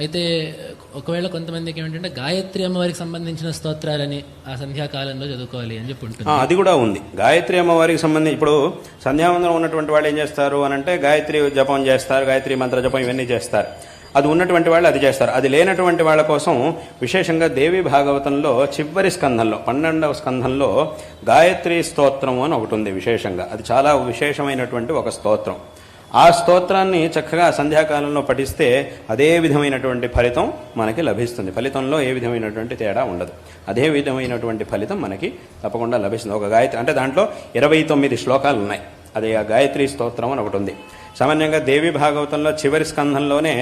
అయితే ఒకవేళ కొంతమందికి ఏమిటంటే గాయత్రి అమ్మవారికి సంబంధించిన స్తోత్రాలని ఆ సంధ్యాకాలంలో చదువుకోవాలి అని చెప్పి ఉంటుంది. అది కూడా ఉంది. గాయత్రి అమ్మవారికి సంబంధించి ఇప్పుడు సంధ్యావందనం ఉన్నటువంటి వాళ్ళు ఏం చేస్తారు అని అంటే గాయత్రి జపం చేస్తారు, గాయత్రి మంత్ర జపం ఇవన్నీ చేస్తారు. అది ఉన్నటువంటి వాళ్ళు అది చేస్తారు. అది లేనటువంటి వాళ్ళ కోసం విశేషంగా దేవి భాగవతంలో చివరి స్కంధంలో 12వ స్కంధంలో గాయత్రి స్తోత్రము అని ఒకటి ఉంది విశేషంగా. అది చాలా విశేషమైనటువంటి ఒక స్తోత్రం. ఆ స్తోత్రాన్ని చక్కగా సంధ్యాకాలంలో పఠిస్తే అదే విధమైనటువంటి ఫలితం మనకి లభిస్తుంది. ఫలితంలో ఏ విధమైనటువంటి తేడా ఉండదు. అదే విధమైనటువంటి ఫలితం మనకి తప్పకుండా లభిస్తుంది. ఒక గాయత్రి అంటే దాంట్లో 29 శ్లోకాలు ఉన్నాయి. అది ఆ గాయత్రి స్తోత్రం అని ఒకటి ఉంది. సామాన్యంగా దేవి భాగవతంలో చివరి స్కంధంలోనే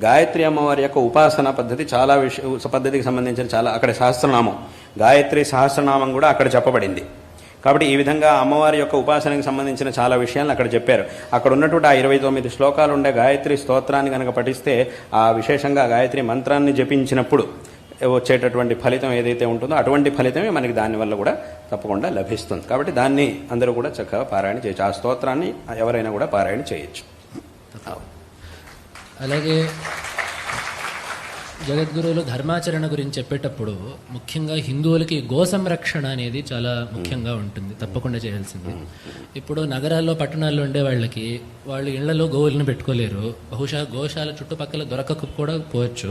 గాయత్రి అమ్మవారి యొక్క ఉపాసన పద్ధతి చాలా పద్ధతికి సంబంధించిన చాలా అక్కడ సహస్రనామం, గాయత్రి సహస్రనామం కూడా అక్కడ చెప్పబడింది. కాబట్టి ఈ విధంగా అమ్మవారి యొక్క ఉపాసనకు సంబంధించిన చాలా విషయాలను అక్కడ చెప్పారు. అక్కడ ఉన్నటువంటి ఆ 29 శ్లోకాలు ఉండే గాయత్రి స్తోత్రాన్ని కనుక పఠిస్తే ఆ విశేషంగా గాయత్రి మంత్రాన్ని జపించినప్పుడు వచ్చేటటువంటి ఫలితం ఏదైతే ఉంటుందో అటువంటి ఫలితమే మనకి దానివల్ల కూడా తప్పకుండా లభిస్తుంది. కాబట్టి దాన్ని అందరూ కూడా చక్కగా పారాయణ చేయొచ్చు. ఆ స్తోత్రాన్ని ఎవరైనా కూడా పారాయణ చేయొచ్చు. అలాగే జగద్గురువులు ధర్మాచరణ గురించి చెప్పేటప్పుడు ముఖ్యంగా హిందువులకి గో సంరక్షణ అనేది చాలా ముఖ్యంగా ఉంటుంది, తప్పకుండా చేయాల్సింది. ఇప్పుడు నగరాల్లో పట్టణాల్లో ఉండే వాళ్ళకి వాళ్ళు ఇళ్లలో గోవులను పెట్టుకోలేరు, బహుశా గోశాల చుట్టుపక్కల దొరకక కూడా పోవచ్చు.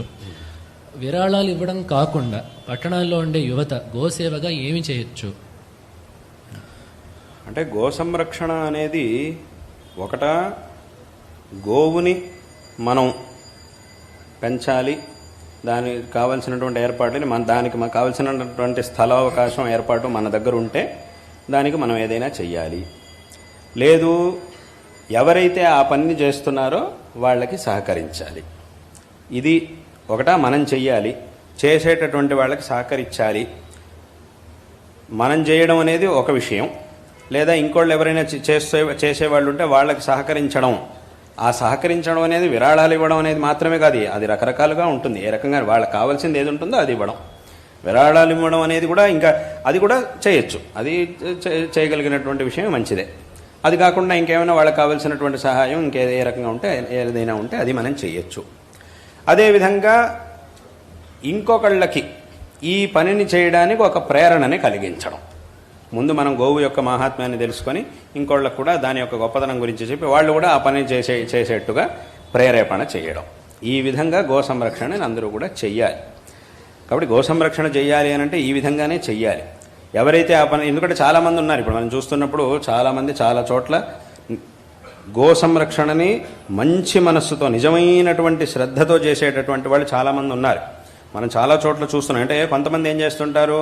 విరాళాలు ఇవ్వడం కాకుండా పట్టణాల్లో ఉండే యువత గోసేవగా ఏమి చేయొచ్చు? అంటే గో సంరక్షణ అనేది ఒకట గోవుని మనం పెంచాలి, దానికి కావలసినటువంటి ఏర్పాటుని దానికి మనకు కావలసినటువంటి స్థలావకాశం ఏర్పాటు మన దగ్గర ఉంటే దానికి మనం ఏదైనా చెయ్యాలి. లేదు ఎవరైతే ఆ పని చేస్తున్నారో వాళ్ళకి సహకరించాలి. ఇది ఒకట మనం చెయ్యాలి, చేసేటటువంటి వాళ్ళకి సహకరించాలి. మనం చేయడం అనేది ఒక విషయం, లేదా ఇంకోళ్ళు ఎవరైనా చేసేవాళ్ళు ఉంటే వాళ్ళకి సహకరించడం. ఆ సహకరించడం అనేది విరాళాలు ఇవ్వడం అనేది మాత్రమే కాదు, అది రకరకాలుగా ఉంటుంది. ఏ రకంగా వాళ్ళకి కావాల్సింది ఏది ఉంటుందో అది ఇవ్వడం. విరాళాలు ఇవ్వడం అనేది కూడా ఇంకా అది కూడా చేయొచ్చు, అది చేయగలిగినటువంటి విషయం మంచిదే. అది కాకుండా ఇంకేమైనా వాళ్ళకి కావాల్సినటువంటి సహాయం ఇంకేదే రకంగా ఉంటే ఏదైనా ఉంటే అది మనం చేయొచ్చు. అదేవిధంగా ఇంకొకళ్ళకి ఈ పనిని చేయడానికి ఒక ప్రేరణని కలిగించడం. ముందు మనం గోవు యొక్క మహాత్మ్యాన్ని తెలుసుకొని ఇంకోళ్ళకు కూడా దాని యొక్క గొప్పతనం గురించి చెప్పి వాళ్ళు కూడా ఆ పని చేసేట్టుగా ప్రేరేపణ చేయడం. ఈ విధంగా గో సంరక్షణని అందరూ కూడా చెయ్యాలి. కాబట్టి గో సంరక్షణ చెయ్యాలి అని అంటే ఈ విధంగానే చెయ్యాలి. ఎవరైతే ఆ పని, ఎందుకంటే చాలామంది ఉన్నారు ఇప్పుడు మనం చూస్తున్నప్పుడు చాలామంది చాలా చోట్ల గో సంరక్షణని మంచి మనస్సుతో నిజమైనటువంటి శ్రద్ధతో చేసేటటువంటి వాళ్ళు చాలామంది ఉన్నారు. మనం చాలా చోట్ల చూస్తున్నాం. అంటే కొంతమంది ఏం చేస్తుంటారు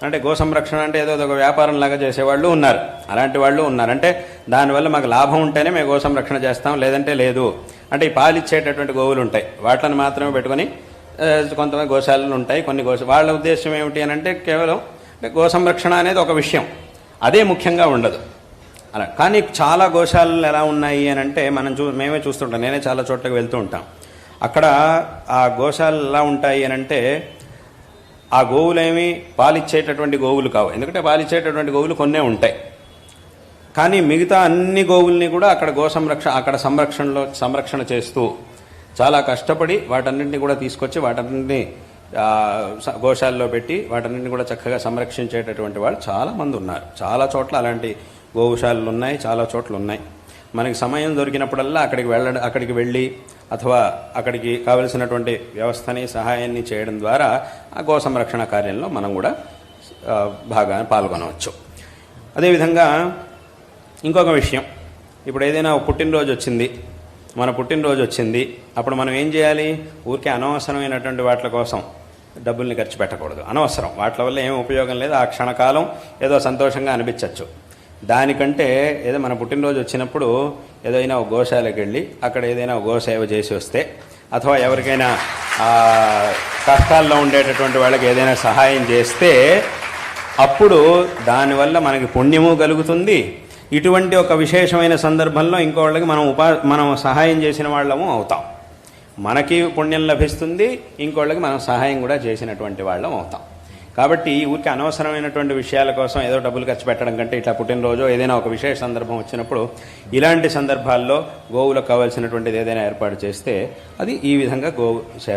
అంటే గో సంరక్షణ అంటే ఏదో ఒక వ్యాపారం లాగా చేసేవాళ్ళు ఉన్నారు, అలాంటి వాళ్ళు ఉన్నారు. అంటే దానివల్ల మాకు లాభం ఉంటేనే మేము గో సంరక్షణ చేస్తాం, లేదంటే లేదు. అంటే ఈ పాలిచ్చేటటువంటి గోవులు ఉంటాయి, వాటిని మాత్రమే పెట్టుకొని కొంతమంది గోశాలలు ఉంటాయి, కొన్ని వాళ్ళ ఉద్దేశం ఏమిటి అని అంటే కేవలం గో సంరక్షణ అనేది ఒక విషయం, అదే ముఖ్యంగా ఉండదు అలా. కానీ చాలా గోశాలలు ఎలా ఉన్నాయి అని అంటే మేమే చూస్తుంటాం, నేనే చాలా చోట్లకి వెళ్తూ ఉంటాం. అక్కడ ఆ గోశాలలు ఎలా ఉంటాయి అని అంటే ఆ గోవులేమి పాలిచ్చేటటువంటి గోవులు కావు. ఎందుకంటే పాలిచ్చేటటువంటి గోవులు కొన్నే ఉంటాయి. కానీ మిగతా అన్ని గోవుల్ని కూడా అక్కడ అక్కడ సంరక్షణ చేస్తూ చాలా కష్టపడి వాటన్నింటినీ కూడా తీసుకొచ్చి వాటన్నింటినీ గోశాలలో పెట్టి వాటన్నింటినీ కూడా చక్కగా సంరక్షించేటటువంటి వాళ్ళు చాలామంది ఉన్నారు. చాలా చోట్ల అలాంటి గోశాలలు ఉన్నాయి, చాలా చోట్ల ఉన్నాయి. మనకి సమయం దొరికినప్పుడల్లా అక్కడికి వెళ్ళి అథవా అక్కడికి కావలసినటువంటి వ్యవస్థని సహాయాన్ని చేయడం ద్వారా ఆ గో సంరక్షణ కార్యంలో మనం కూడా బాగా పాల్గొనవచ్చు. అదేవిధంగా ఇంకొక విషయం, ఇప్పుడు ఏదైనా పుట్టినరోజు వచ్చింది, మన పుట్టినరోజు వచ్చింది, అప్పుడు మనం ఏం చేయాలి? ఊరికే అనవసరమైనటువంటి వాటి కోసం డబ్బుల్ని ఖర్చు పెట్టకూడదు. అనవసరం వాటి వల్ల ఏం ఉపయోగం లేదు. ఆ క్షణకాలం ఏదో సంతోషంగా అనిపించవచ్చు. దానికంటే ఏదో మన పుట్టినరోజు వచ్చినప్పుడు ఏదైనా ఒక గోశాలకు వెళ్ళి అక్కడ ఏదైనా గోసేవ చేసి వస్తే, అథవా ఎవరికైనా కష్టాల్లో ఉండేటటువంటి వాళ్ళకి ఏదైనా సహాయం చేస్తే అప్పుడు దానివల్ల మనకి పుణ్యము కలుగుతుంది. ఇటువంటి ఒక విశేషమైన సందర్భంలో ఇంకో వాళ్ళకి మనం సహాయం చేసిన వాళ్ళము అవుతాం. మనకి పుణ్యం లభిస్తుంది, ఇంకోళ్ళకి మనం సహాయం కూడా చేసినటువంటి వాళ్ళం అవుతాం. కాబట్టి ఊరికి అనవసరమైనటువంటి విషయాల కోసం ఏదో డబ్బులు ఖర్చు పెట్టడం కంటే ఇట్లా పుట్టినరోజు ఏదైనా ఒక విశేష సందర్భం వచ్చినప్పుడు ఇలాంటి సందర్భాల్లో గోవులకు కావాల్సినటువంటిది ఏదైనా ఏర్పాటు చేస్తే అది ఈ విధంగా గోవు సేవ